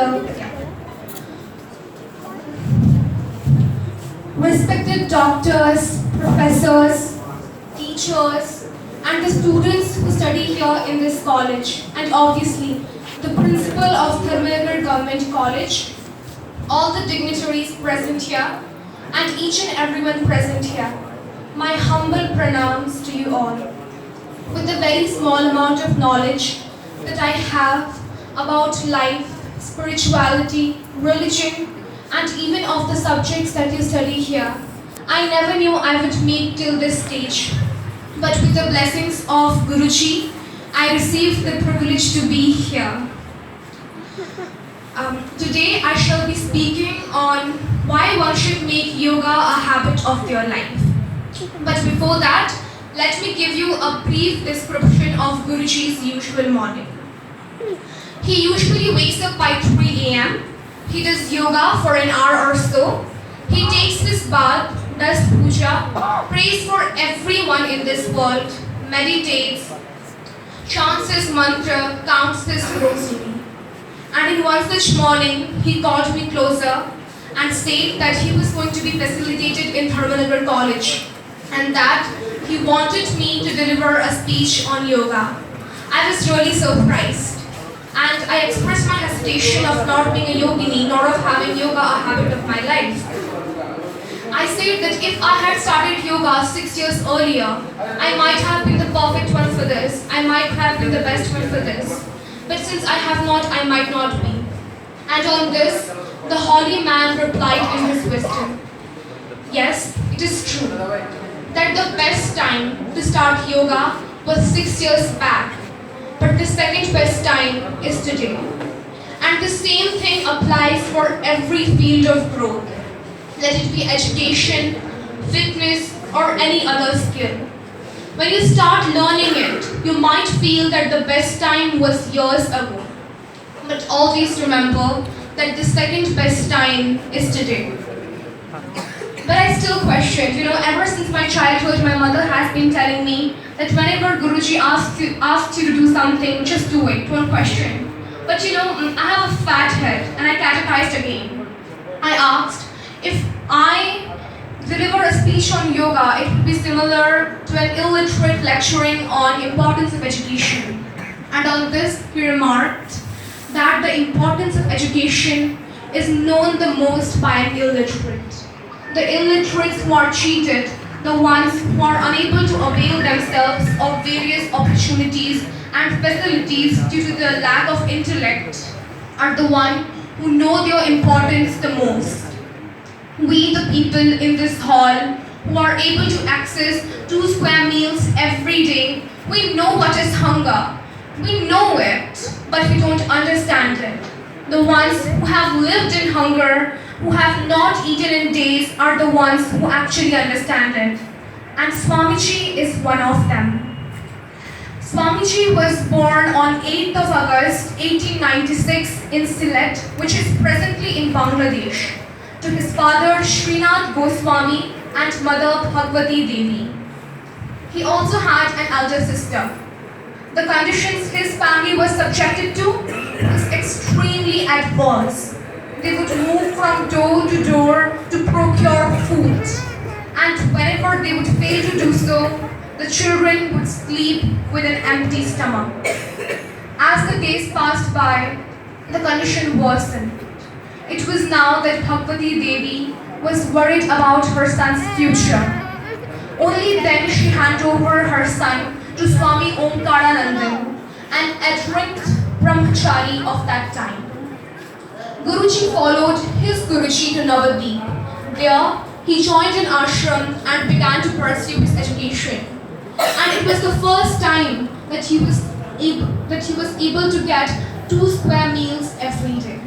So, yeah. Respected doctors, professors, teachers, and the students who study here in this college, and obviously the principal of Dharmanagar Government College, all the dignitaries present here, and each and everyone present here. My humble pranams to you all. With the very small amount of knowledge that I have about life, spirituality, religion, and even of the subjects that you study here, I never knew I would make till this stage. But with the blessings of Guruji, I received the privilege to be here. Today I shall be speaking on why one should make yoga a habit of their life. But before that, let me give you a brief description of Guruji's usual morning. He usually wakes up by 3 a.m. He does yoga for an hour or so. He takes his bath, does puja, prays for everyone in this world, meditates, chants his mantra, counts his rosary. And in one such morning, he called me closer and said that he was going to be facilitated in Dharmanagar College and that he wanted me to deliver a speech on yoga. I was really surprised and I expressed my hesitation of not being a yogini nor of having yoga a habit of my life. I said that if I had started yoga 6 years earlier, I might have been the perfect one for this. I might have been the best one for this. But since I have not, I might not be. And on this, the holy man replied in his wisdom, yes, it is true that the best time to start yoga was 6 years back, but the second best time is today. And the same thing applies for every field of growth, let it be education, fitness, or any other skill. When you start learning it, you might feel that the best time was years ago. But always remember that the second best time is today. But I still question, ever since my childhood, my mother has been telling me that whenever Guruji asks you to do something, just do it, don't question. But I have a fat head and I catechized again. I asked if I deliver a speech on yoga, it would be similar to an illiterate lecturing on importance of education. And on this, he remarked that the importance of education is known the most by an illiterate. The illiterates who are cheated, the ones who are unable to avail themselves of various opportunities and facilities due to the lack of intellect, are the ones who know their importance the most. We, the people in this hall, who are able to access 2 square meals every day, we know what is hunger. We know it, but we don't understand it. The ones who have lived in hunger, who have not eaten in days, are the ones who actually understand it. And Swamiji is one of them. Swamiji was born on 8th of August 1896 in Sylhet, which is presently in Bangladesh, to his father Srinath Goswami and mother Bhagwati Devi. He also had an elder sister. The conditions his family was subjected to was extremely adverse. They would move from door to door to procure food. And whenever they would fail to do so, the children would sleep with an empty stomach. As the days passed by, the condition worsened. It was now that Bhagwati Devi was worried about her son's future. Only then she handed over her son to Swami Omkaranandan, an adherent brahmachari of that time. Guruji followed his Guruji to Navadvip. There, he joined an ashram and began to pursue his education. And it was the first time that he was able to get 2 square meals every day.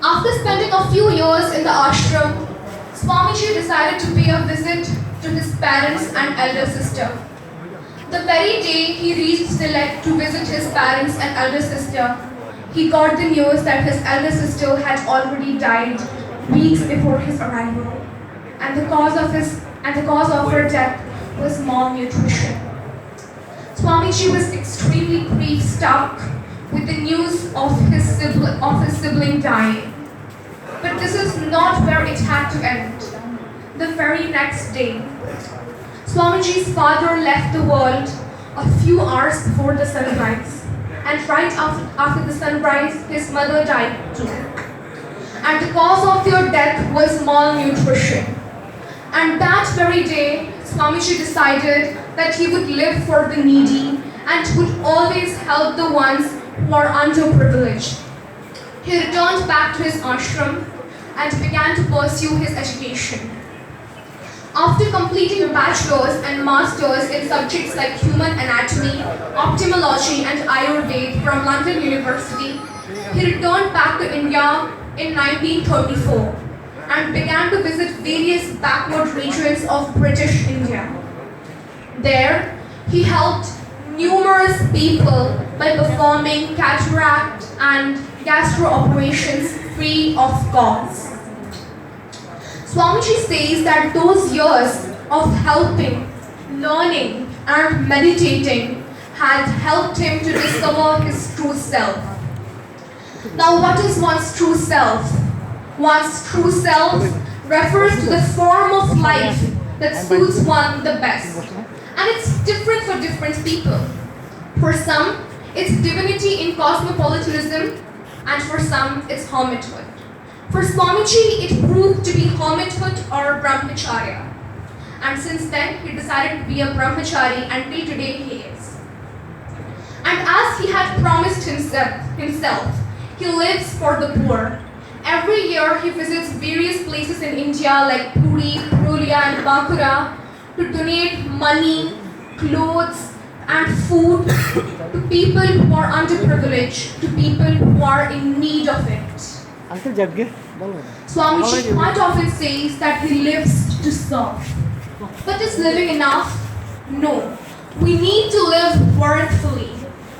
After spending a few years in the ashram, Swamiji decided to pay a visit to his parents and elder sister. The very day he reached Sylhet to visit his parents and elder sister, he got the news that his elder sister had already died weeks before his arrival, and the cause of her death was malnutrition. Swamiji was extremely grief-struck with the news of his sibling dying. But this is not where it had to end. The very next day, Swamiji's father left the world a few hours before the sunrise. And right after the sunrise, his mother died too. And the cause of their death was malnutrition. And that very day, Swamiji decided that he would live for the needy and would always help the ones who are underprivileged. He returned back to his ashram and began to pursue his education. After completing a bachelor's and master's in subjects like human anatomy, ophthalmology and Ayurveda from London University, he returned back to India in 1934 and began to visit various backward regions of British India. There, he helped numerous people by performing cataract and gastro operations free of cost. Swamiji says that those years of helping, learning and meditating had helped him to discover his true self. Now what is one's true self? One's true self refers to the form of life that suits one the best. And it's different for different people. For some, it's divinity in cosmopolitanism, and for some, it's hermithood. For Swamiji, it proved to be hermithood or brahmacharya. And since then, he decided to be a brahmachari until today he is. And as he had promised himself, he lives for the poor. Every year, he visits various places in India like Puri, Purulia and Bankura to donate money, clothes and food to people who are underprivileged, to people who are in need of it. Swamiji quite often says that he lives to serve. But is living enough? No. We need to live worthfully.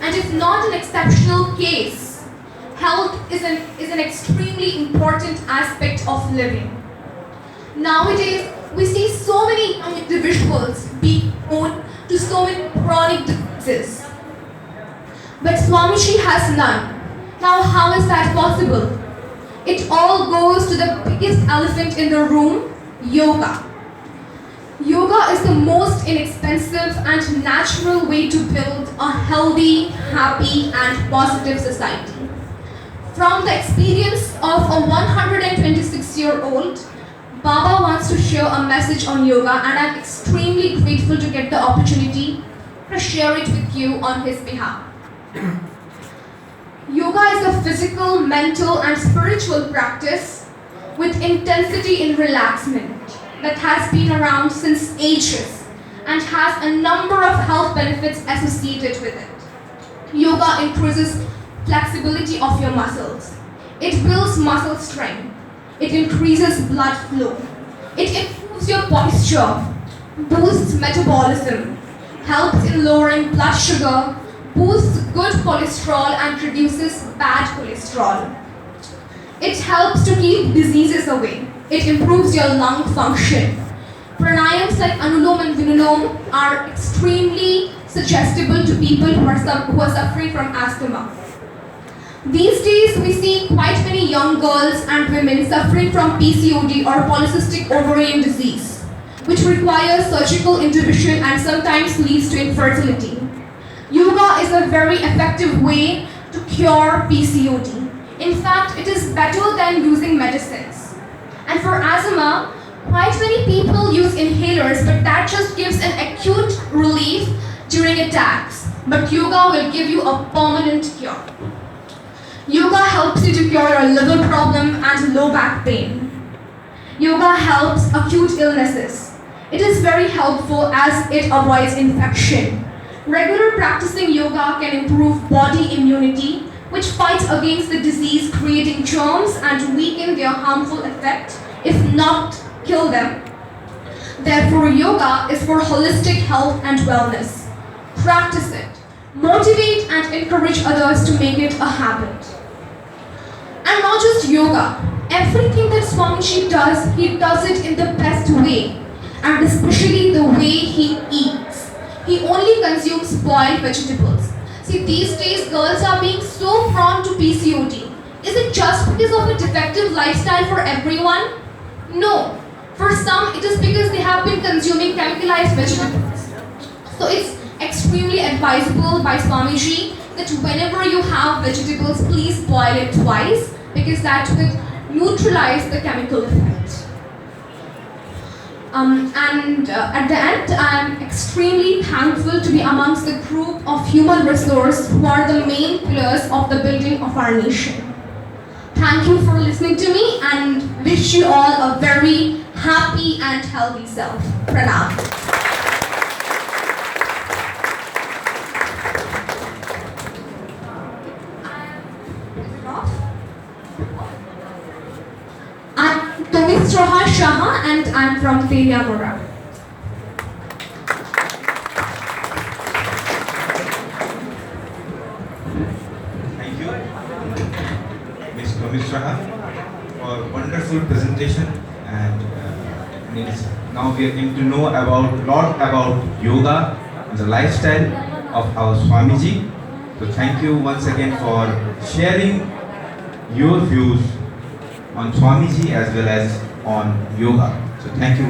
And if not an exceptional case, health is an extremely important aspect of living. Nowadays, we see so many young individuals being prone to so many chronic diseases. But Swamiji has none. Now how is that possible? It all goes to the biggest elephant in the room, yoga. Yoga is the most inexpensive and natural way to build a healthy, happy and positive society. From the experience of a 126-year-old, Baba wants to share a message on yoga, and I'm extremely grateful to get the opportunity to share it with you on his behalf. Yoga is a physical, mental and spiritual practice with intensity in relaxation that has been around since ages and has a number of health benefits associated with it. Yoga increases flexibility of your muscles. It builds muscle strength. It increases blood flow. It improves your posture, boosts metabolism, helps in lowering blood sugar, boosts good cholesterol and reduces bad cholesterol. It helps to keep diseases away. It improves your lung function. Pranayams like Anulom and Vinulom are extremely suggestible to people who are suffering from asthma. These days, we see quite many young girls and women suffering from PCOD or polycystic ovarian disease, which requires surgical intervention and sometimes leads to infertility. Yoga is a very effective way to cure PCOD. In fact, it is better than using medicines. And for asthma, quite many people use inhalers, but that just gives an acute relief during attacks. But yoga will give you a permanent cure. Yoga helps you to cure your liver problem and low back pain. Yoga helps acute illnesses. It is very helpful as it avoids infection. Regular practicing yoga can improve body immunity, which fights against the disease creating germs and weaken their harmful effect, if not kill them. Therefore, yoga is for holistic health and wellness. Practice it. Motivate and encourage others to make it a habit. And not just yoga. Everything that Swamiji does, he does it in the best way. And especially the way he eats. He only consumes boiled vegetables. See, these days girls are being so prone to PCOD. Is it just because of a defective lifestyle for everyone? No. For some, it is because they have been consuming chemicalized vegetables. So it's extremely advisable by Swamiji that whenever you have vegetables, please boil it twice because that would neutralize the chemical effect. At the end, I'm extremely thankful to be amongst the group of human resource who are the main pillars of the building of our nation. Thank you for listening to me and wish you all a very happy and healthy self. Pranam. I'm Tomistroha Shaha and I'm from Teliamura. Thank you, Ms. Tomistroha, for wonderful presentation. And now we are getting to know about lot about yoga and the lifestyle of our Swamiji. So thank you once again for sharing your views on Swamiji as well as on yoga. So thank you.